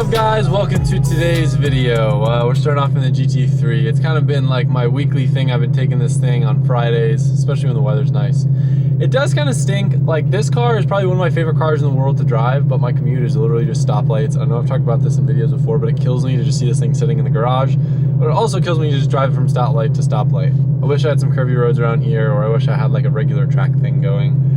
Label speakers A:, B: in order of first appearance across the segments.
A: up, guys? Welcome to today's video. We're starting off in the GT3. It's kind of been like my weekly thing. I've been taking this thing on Fridays, especially when the weather's nice. It does kind of stink. Like, this car is probably one of my favorite cars in the world to drive, but my commute is literally just stoplights. I know I've talked about this in videos before, but it kills me to just see this thing sitting in the garage. But it also kills me to just drive from stoplight to stoplight. I wish I had some curvy roads around here, or I wish I had like a regular track thing going.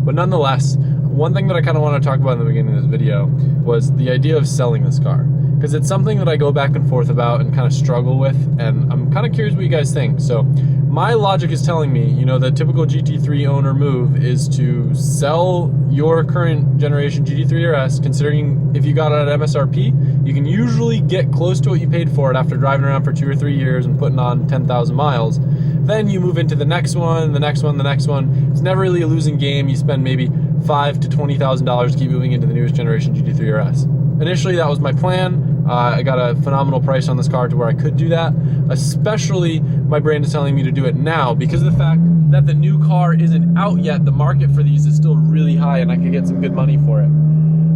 A: But nonetheless, one thing that I kind of want to talk about in the beginning of this video was the idea of selling this car. Because it's something that I go back and forth about and kind of struggle with, and I'm kind of curious what you guys think. So my logic is telling me, you know, the typical GT3 owner move is to sell your current generation GT3 RS, considering if you got it at MSRP, you can usually get close to what you paid for it after driving around for 2 or 3 years and putting on 10,000 miles. Then you move into the next one, the next one, the next one. It's never really a losing game. You spend maybe $5,000 to $20,000 to keep moving into the newest generation GT3 RS. Initially, that was my plan. I got a phenomenal price on this car to where I could do that. Especially, my brain is telling me to do it now because of the fact that the new car isn't out yet. The market for these is still really high and I could get some good money for it.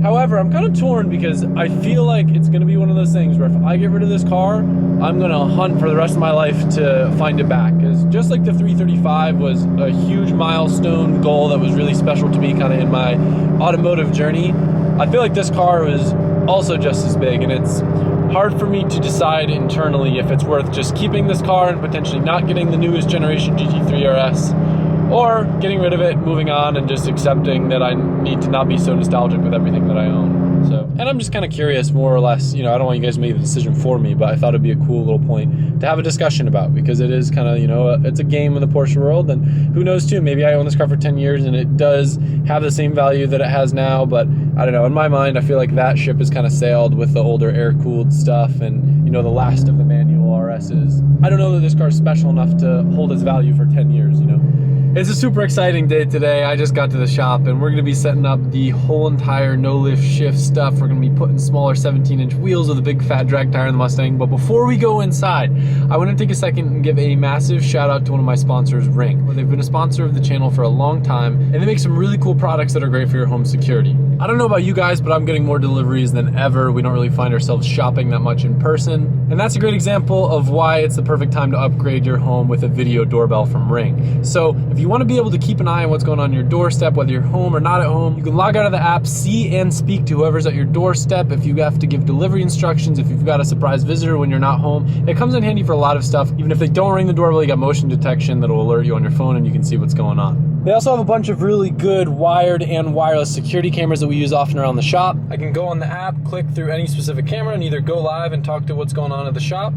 A: However, I'm kind of torn because I feel like it's going to be one of those things where if I get rid of this car, I'm going to hunt for the rest of my life to find it back. Because just like the 335 was a huge milestone goal that was really special to me kind of in my automotive journey, I feel like this car was also just as big, and it's hard for me to decide internally if it's worth just keeping this car and potentially not getting the newest generation GT3 RS, or getting rid of it, moving on, and just accepting that I need to not be so nostalgic with everything that I own. So, and I'm just kind of curious, more or less, you know, I don't want you guys to make the decision for me, but I thought it'd be a cool little point to have a discussion about, because it is kind of, you know, it's a game in the Porsche world, and who knows too, maybe I own this car for 10 years and it does have the same value that it has now, but I don't know, in my mind, I feel like that ship has kind of sailed with the older air-cooled stuff and, you know, the last of the manual RSs. I don't know that this car is special enough to hold its value for 10 years, you know? It's a super exciting day today. I just got to the shop and we're gonna be setting up the whole entire no-lift shift stuff. We're gonna be putting smaller 17-inch wheels with a big fat drag tire in the Mustang. But before we go inside, I wanna take a second and give a massive shout out to one of my sponsors, Ring. They've been a sponsor of the channel for a long time, and they make some really cool products that are great for your home security. I don't know about you guys, but I'm getting more deliveries than ever. We don't really find ourselves shopping that much in person. And that's a great example of why it's the perfect time to upgrade your home with a video doorbell from Ring. So if you want to be able to keep an eye on what's going on your doorstep, whether you're home or not at home, you can log out of the app, see and speak to whoever's at your doorstep. If you have to give delivery instructions, if you've got a surprise visitor when you're not home, it comes in handy for a lot of stuff. Even if they don't ring the doorbell, you got motion detection that'll alert you on your phone and you can see what's going on. They also have a bunch of really good wired and wireless security cameras that we use often around the shop. I can go on the app, click through any specific camera, and either go live and talk to what's going on at the shop,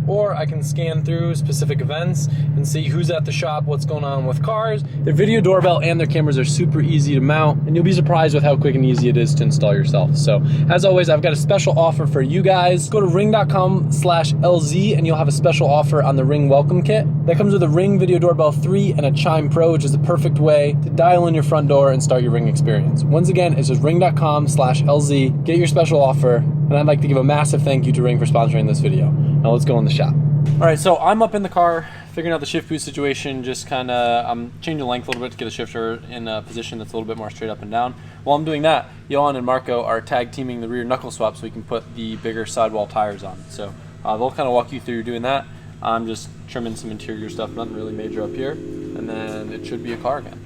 A: or I can scan through specific events and see who's at the shop, what's going on with cars. Their video doorbell and their cameras are super easy to mount, and you'll be surprised with how quick and easy it is to install yourself. So, as always, I've got a special offer for you guys. Go to ring.com/LZ and you'll have a special offer on the Ring Welcome Kit. That comes with a Ring Video Doorbell 3 and a Chime Pro, which is the perfect way to dial in your front door and start your Ring experience. Once again, it's just ring.com/LZ. Get your special offer, and I'd like to give a massive thank you to Ring for sponsoring this video. Now let's go in the shop. All right, so I'm up in the car figuring out the shift boot situation, just kind of, I'm changing length a little bit to get a shifter in a position that's a little bit more straight up and down. While I'm doing that, Johan and Marco are tag teaming the rear knuckle swap so we can put the bigger sidewall tires on. So they'll kind of walk you through doing that. I'm just trimming some interior stuff, nothing really major up here, and then it should be a car again.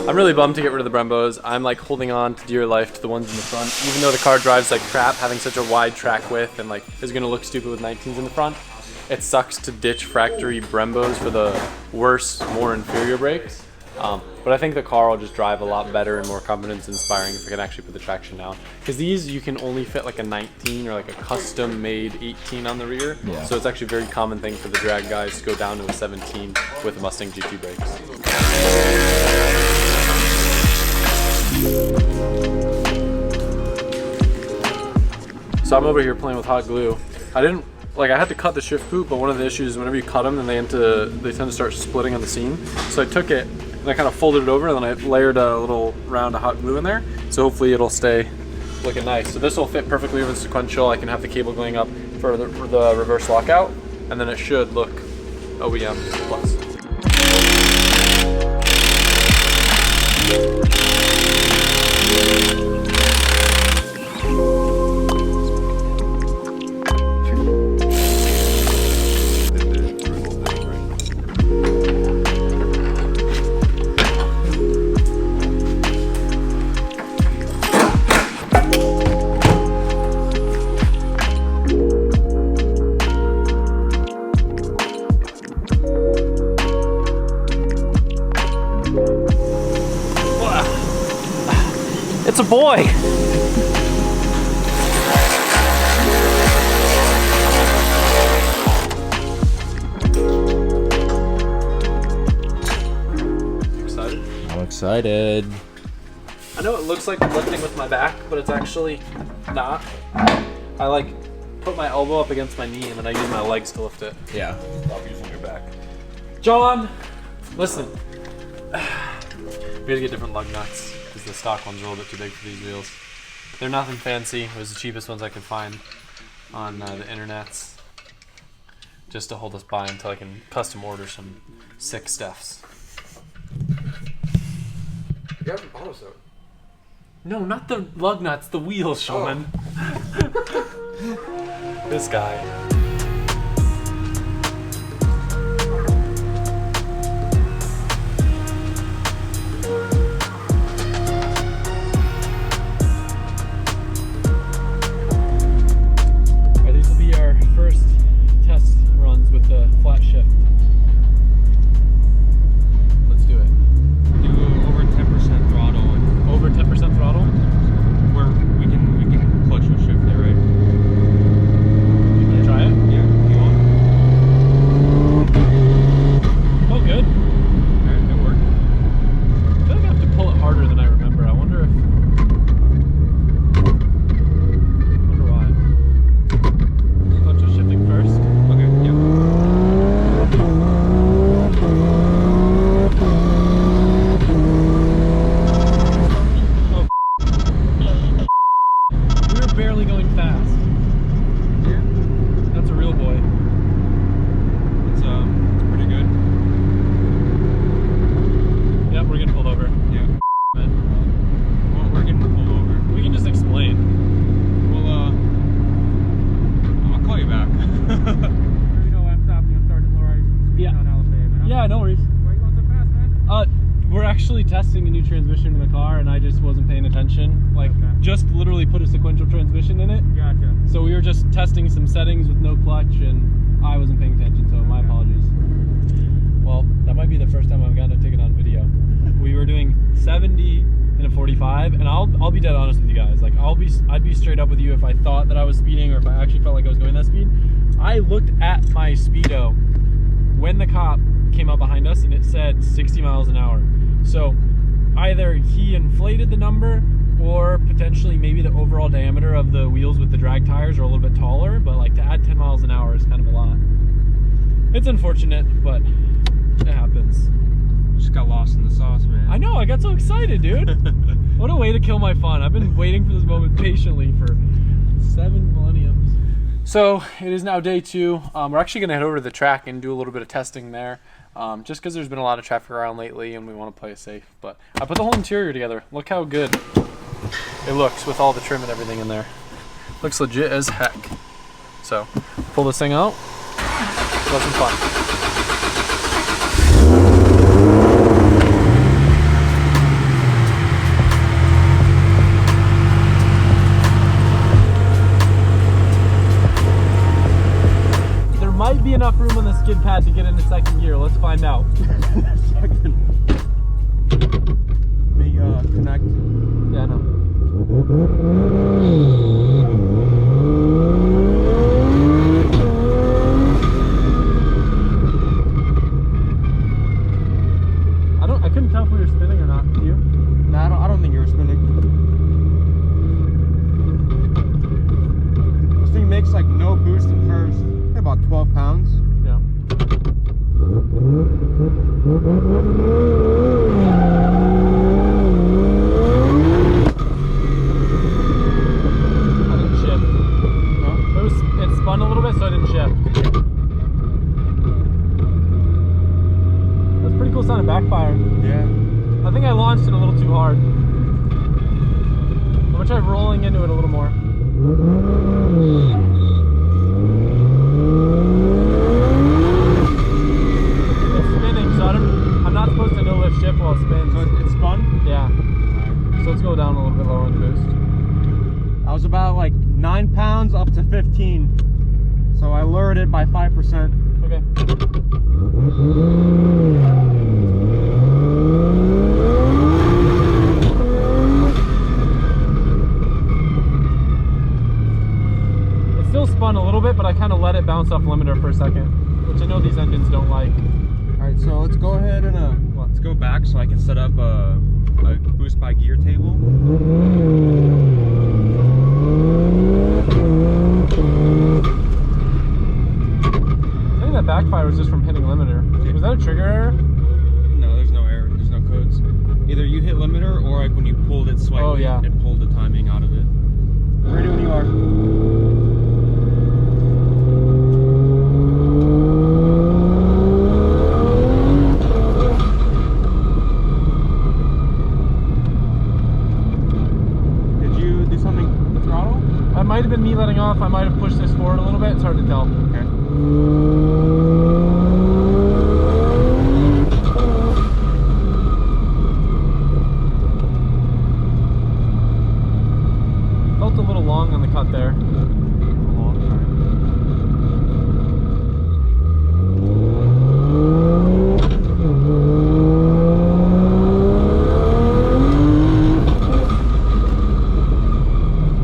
A: I'm really bummed to get rid of the Brembos. I'm like holding on to dear life to the ones in the front. Even though the car drives like crap, having such a wide track width and like is gonna look stupid with 19s in the front, it sucks to ditch factory Brembos for the worse, more inferior brakes. But I think the car will just drive a lot better and more confidence inspiring if I can actually put the traction down. Because these, you can only fit like a 19 or like a custom made 18 on the rear. Yeah. So it's actually a very common thing for the drag guys to go down to a 17 with the Mustang GT brakes. So I'm over here playing with hot glue. I had to cut the shift boot, but one of the issues is whenever you cut them, then they tend to start splitting on the seam. So I took it and I kind of folded it over, and then I layered a little round of hot glue in there. So hopefully it'll stay looking nice. So this will fit perfectly with the sequential. I can have the cable going up for the reverse lockout, and then it should look OEM plus. It's a boy. Excited?
B: I'm excited.
A: I know it looks like I'm lifting with my back, but it's actually not. I like put my elbow up against my knee and then I use my legs to lift it.
B: Yeah.
A: Stop using your back. John, listen. We gotta get different lug nuts because the stock ones are a little bit too big for these wheels. They're nothing fancy. It was the cheapest ones I could find on the internets, just to hold us by until I can custom order some sick stuffs.
C: You got from Auto Soap.
A: No, not the lug nuts, the wheels, Sean. Oh. This guy. These will be our first test runs with the flat shift. Let's do it.
D: Do over 10% throttle. And
A: Over 10% throttle?
D: where we can clutch and shift there, right?
A: You want to try it?
D: Yeah, you want?
A: Oh, good.
D: Alright, it worked.
A: I feel like I have to pull it harder than I remember. I wonder if... why. Clutch is shifting first.
D: Okay, yeah.
A: We were barely going fast.
D: Yeah.
A: That's a real boy.
D: It's pretty good.
A: Yep, we're getting pulled over.
D: Yeah.
A: Man.
D: Well, we're getting pulled over.
A: We can just explain.
D: Well, I'll call you back.
E: You know I'm stopping. I'm starting to lower speed
A: Yeah.
E: on Alabama. Man.
A: Yeah, no worries.
E: Why are you going so fast, man?
A: We're actually testing a new transmission in the car, and I just wasn't paying attention. Like,
E: Okay.
A: just literally put a sequential transmission in it.
E: Gotcha.
A: So we were just testing some settings with no clutch, and I wasn't paying attention, so my apologies. Well, that might be the first time I've gotten a ticket on video. We were doing 70 in a 45, and I'll be dead honest with you guys. Like, I'd be straight up with you if I thought that I was speeding or if I actually felt like I was going that speed. I looked at my speedo when the cop came up behind us, and it said 60 miles an hour. So either he inflated the number, or potentially maybe the overall diameter of the wheels with the drag tires are a little bit taller, but like to add 10 miles an hour is kind of a lot. It's unfortunate, but it happens.
D: Just got lost in the sauce, man.
A: I know, I got so excited, dude. What a way to kill my fun. I've been waiting for this moment patiently for 7 millenniums. So it is now day 2. We're actually gonna head over to the track and do a little bit of testing there. Just because there's been a lot of traffic around lately and we want to play it safe. But I put the whole interior together. Look how good it looks with all the trim and everything in there. Looks legit as heck. So pull this thing out. Have some fun. Might be enough room on the skid pad to get into second gear. Let's find out.
D: Big connect.
A: Yeah, I know. I couldn't tell if we were spinning or not. You?
D: No, I don't think you were spinning. This thing makes like no boost at first. About 12 pounds.
A: Yeah. I didn't shift. No? It spun a little bit, so I didn't shift. That's pretty just on a backfire.
D: Yeah.
A: I think I launched it a little too hard. I'm gonna try rolling into it a little more. It's spinning, so I'm not supposed to no lift shift while it spins.
D: So it spun?
A: Yeah.
D: Alright.
A: So let's go down a little bit lower on the boost.
D: I was about like 9 pounds up to 15. So I lowered it by 5%.
A: Okay. It still spun a little bit, but I kind of let it bounce off limiter for a second, which I know these engines don't like.
D: Alright, so let's go ahead and let's go back so I can set up a boost by gear table.
A: I think that backfire was just from hitting limiter. Was that a trigger error?
D: No, there's no error. There's no codes. Either you hit limiter or like when you pulled it slightly,
A: Oh, yeah.
D: it pulled the timing out of it. Ready when you are. Did you do something with the throttle?
A: It might have been me letting off. I might have pushed this forward a little bit. It's hard to tell.
D: Okay.
A: Felt a little long on the cut there.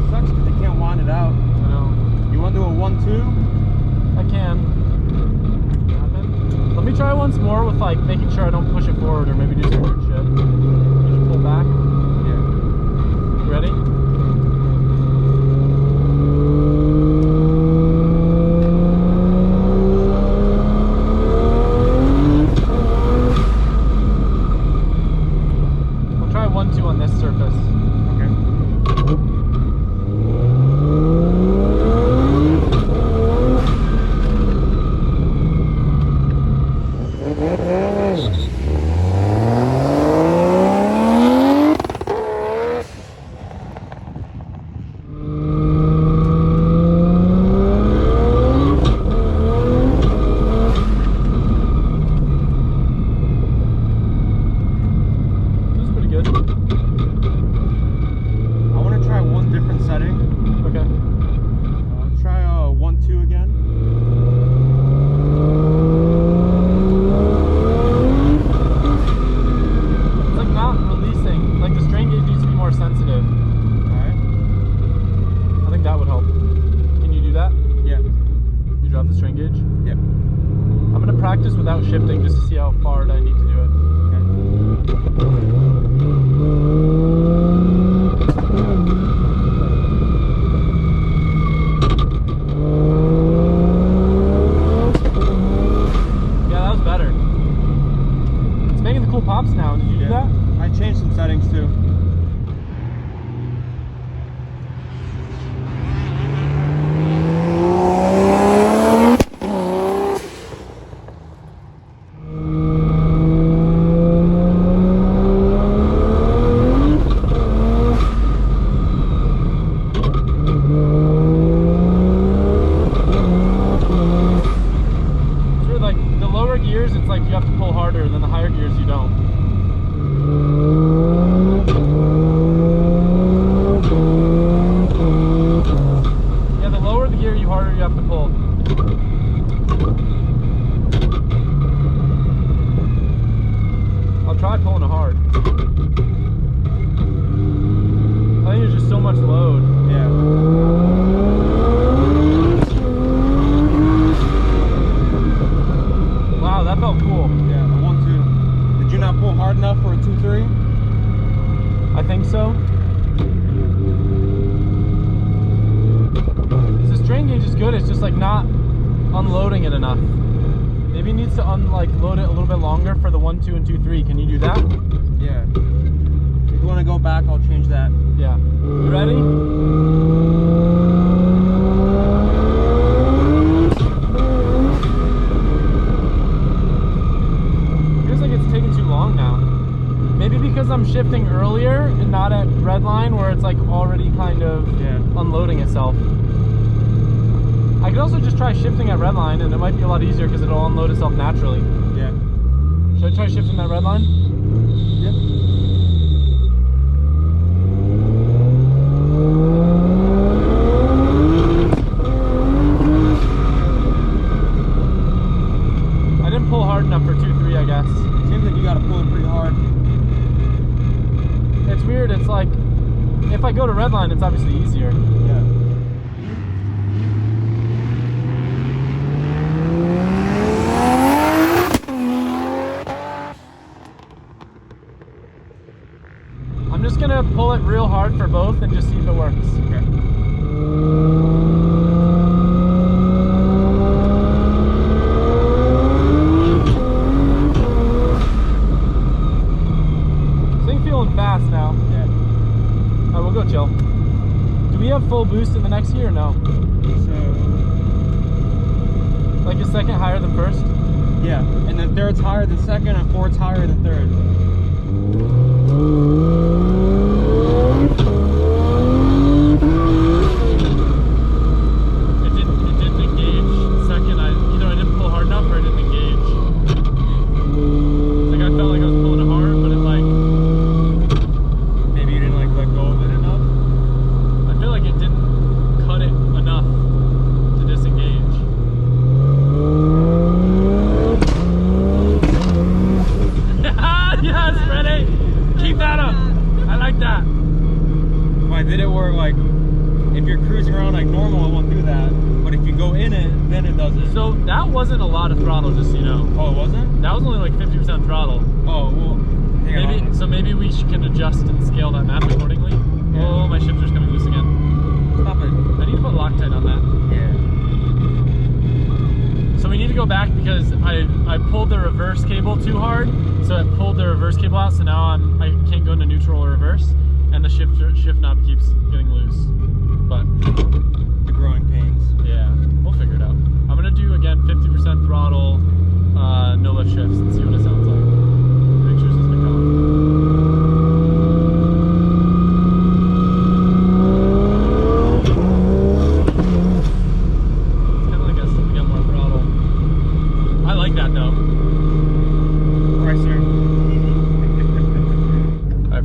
D: Sucks because you can't wind it out.
A: I know.
D: You want to do a 1-2?
A: I can. Let me try once more with like making sure I don't push it forward or maybe do some weird shit. Just pull back.
D: Yeah.
A: You ready? I'll try 1-2 on this surface.
D: Okay.
A: This is pretty good.
D: I want to try one different setting.
A: Okay.
D: Let's try 1-2 again.
A: It's like not releasing. Like the strain gauge needs to be more sensitive.
D: Alright.
A: I think that would help. Can you do that?
D: Yeah.
A: You drop the strain gauge?
D: Yep.
A: I'm gonna practice without shifting just to see how far I need to do it. Yeah, that was better. It's making the cool pops now. Did you do that?
D: I changed some settings too.
A: It's weird, like the lower gears, it's like you have to pull harder, and then the higher gears you don't. Yeah, the lower the gear, the harder you have to pull. I'll try pulling it hard. I think there's just so much load.
D: Yeah.
A: Wow, that felt cool.
D: Yeah, the 1-2. Did you not pull hard enough for a 2-3?
A: I think so. The strain gauge is good, it's just like not unloading it enough. Maybe it needs to load it a little bit longer for the 1-2 and 2-3. Can you do that?
D: Yeah. If you want to go back, I'll change that.
A: Yeah. You ready? Feels like it's taking too because I'm shifting earlier and not at red line where it's like already kind of unloading itself. I could also just try shifting at red line and it might be a lot easier because it'll unload itself naturally.
D: Yeah.
A: Should I try shifting that red line?
D: Yeah.
A: I didn't pull hard enough for 2.3, I guess.
D: Seems like you gotta pull it pretty hard.
A: It's weird, it's like, if I go to red line, it's obviously easier.
D: Yeah.
A: I'm just gonna pull it real hard for both and just see if it works.
D: Okay.
A: Fast now.
D: Yeah.
A: Alright, we'll go chill. Do we have full boost in the next year or no?
D: So,
A: like a second higher than first?
D: yeah. And then third's higher than second and fourth's higher than third.
A: It didn't engage second. Either I didn't pull hard enough or it didn't engage. Like I felt like I was pulling it hard, but it like
D: Let go of it enough?
A: I feel like it didn't cut it enough to disengage. Yes, Freddie! Keep that up! I like that.
D: Well, I did it where like, if you're cruising around like normal, it won't do that. But if you go in it, then it does it.
A: So that wasn't a lot of throttle, just so you know.
D: Oh, it wasn't?
A: That was only like 50% throttle.
D: Oh, well,
A: Maybe we can adjust and scale that map accordingly.
D: Yeah.
A: Oh, my shifter's coming loose again.
D: Stop it.
A: I need to put Loctite on that.
D: Yeah.
A: So we need to go back because I pulled the reverse cable too hard, so it pulled the reverse cable out. So now I can't go into neutral or reverse, and the shift knob keeps getting loose. But
D: The growing pains.
A: yeah, we'll figure it out. I'm gonna do again 50% throttle, no lift shifts, and see what it sounds like. Make sure this is the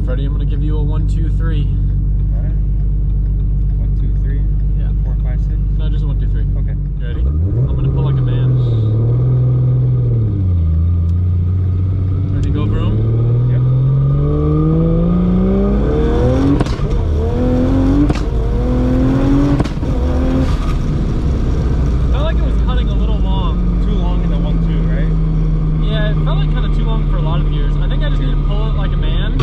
A: Freddie, I'm gonna give you a 1, 2, 3.
D: Alright. 1, 2, 3.
A: Yeah.
D: 4, 5, 6.
A: No, just a 1, 2, 3.
D: Okay.
A: You ready? I'm gonna pull like a man. Ready to go, Vroom?
D: Yep.
A: Felt like it was cutting a little long.
D: Too long in the 1, 2, right?
A: Yeah, it felt like kind of too long for a lot of gears. I think I just need to pull it like a man,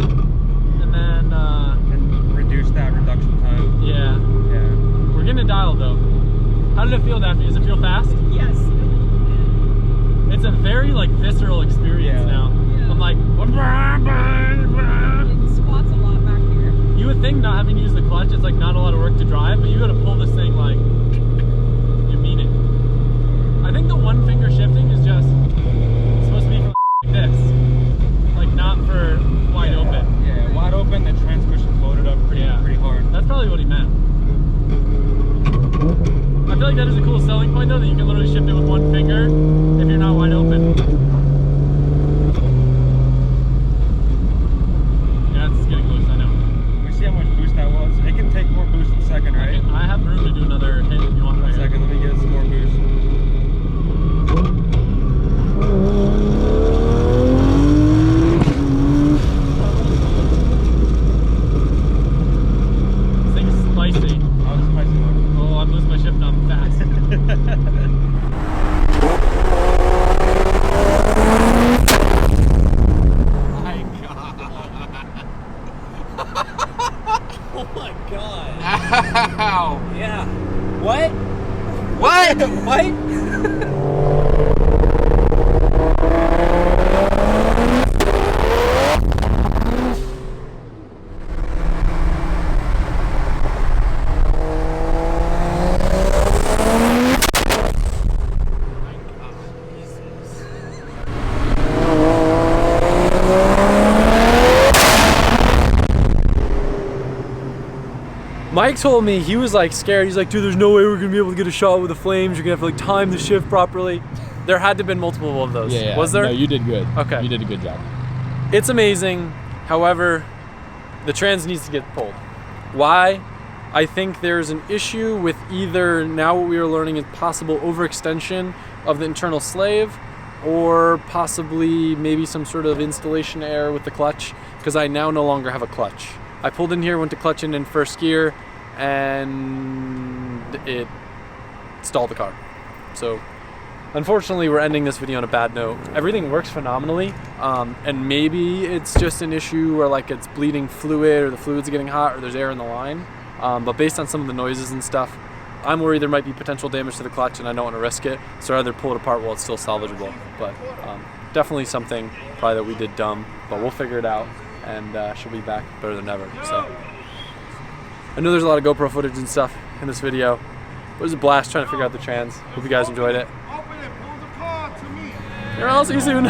A: and then
D: And reduce that reduction time.
A: yeah.
D: Yeah.
A: We're getting it dialed though. How did it feel, Daphne? Does it feel fast?
B: Yes.
A: It's a very like visceral experience now.
B: Yeah.
A: I'm like,
B: It squats a lot back here.
A: you would think not having to use the clutch, it's like not a lot of work to drive, but you gotta pull this thing like, you mean it. I think the one finger shifting is just supposed to be for like this. Like not for wide open.
D: Yeah, wide open, the transmission's loaded up pretty hard.
A: That's probably what he meant. I feel like that is a cool selling point though, that you can literally shift it with one finger if you're not wide open. Yeah, it's getting loose, I know.
D: Let me see how much boost that was. It can take more boost in a second, right?
A: I have room to do another hit if you want.
D: One second, let me get some more boost.
A: Mike told me he was like scared. He's like, dude, there's no way we're gonna be able to get a shot with the flames. You're gonna have to like time the shift properly. There had to have been multiple of those.
B: Yeah.
A: Was there?
B: No, you did good.
A: Okay.
B: You did a good job.
A: It's amazing. However, the trans needs to get pulled. Why? I think there's an issue with either now what we are learning is possible overextension of the internal slave, or possibly maybe some sort of installation error with the clutch, because I now no longer have a clutch. I pulled in here, went to clutch in first gear, and it stalled the car. So unfortunately, we're ending this video on a bad note. Everything works phenomenally, and maybe it's just an issue where like it's bleeding fluid, or the fluid's getting hot, or there's air in the line. But based on some of the noises and stuff, I'm worried there might be potential damage to the clutch, and I don't want to risk it. So I'd rather pull it apart while it's still salvageable. But definitely something probably that we did dumb, but we'll figure it out, and she'll be back better than ever. So I know there's a lot of GoPro footage and stuff in this video. It was a blast trying to figure out the trans. Hope you guys enjoyed it. I'll see you soon.